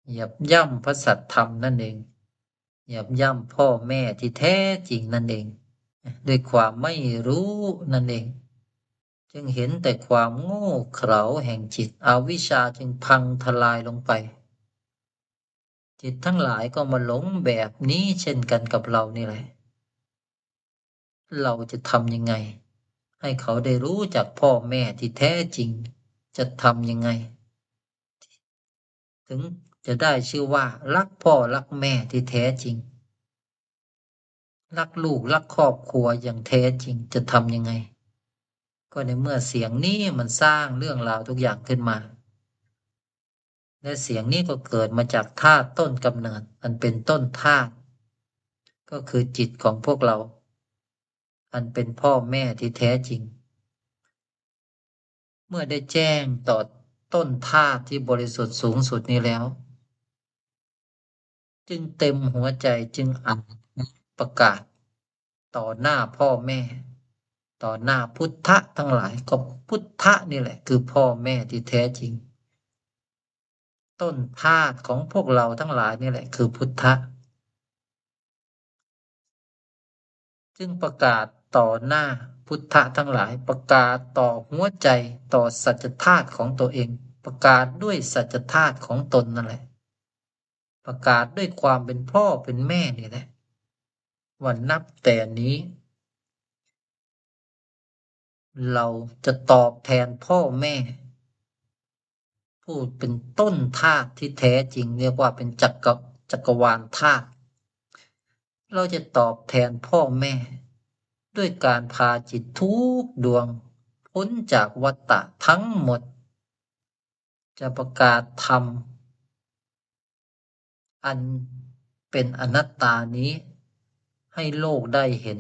เหยียบย่ำพระสัตธรรมนั่นเองเหยียบย่ำพ่อแม่ที่แท้จริงนั่นเองด้วยความไม่รู้นั่นเองจึงเห็นแต่ความโง่เขลาแห่งจิตอวิชชาจึงพังทลายลงไปจิตทั้งหลายก็มาหลงแบบนี้เช่นกันกับเรานี่แหละเราจะทำยังไงให้เขาได้รู้จักพ่อแม่ที่แท้จริงจะทำยังไงถึงจะได้ชื่อว่ารักพ่อรักแม่ที่แท้จริงรักลูกรักครอบครัวอย่างแท้จริงจะทำยังไงก็ในเมื่อเสียงนี้มันสร้างเรื่องราวทุกอย่างขึ้นมาและเสียงนี้ก็เกิดมาจากธาตุต้นกำเนิดอันเป็นต้นธาตุก็คือจิตของพวกเราอันเป็นพ่อแม่ที่แท้จริงเมื่อได้แจ้งต่อต้นธาตุที่บริสุทธิ์สูงสุดนี้แล้วจึงเต็มหัวใจจึงอ่านประกาศต่อหน้าพ่อแม่ต่อหน้าพุทธะทั้งหลายก็พุทธะนี่แหละคือพ่อแม่ที่แท้จริงต้นธาตุของพวกเราทั้งหลายนี่แหละคือพุทธะจึงประกาศต่อหน้าพุทธะทั้งหลายประกาศต่อหัวใจต่อสัจธาตุของตัวเองประกาศด้วยสัจธาตุของตนนั่นแหละประกาศด้วยความเป็นพ่อเป็นแม่นี่แหละวันนับแต่นี้เราจะตอบแทนพ่อแม่ผู้เป็นต้นธาตุที่แท้จริงเรียกว่าเป็นจักรวาลธาตุเราจะตอบแทนพ่อแม่ด้วยการพาจิตทุกดวงพ้นจากวัฏฏะทั้งหมดจะประกาศธรรมอันเป็นอนัตตานี้ให้โลกได้เห็น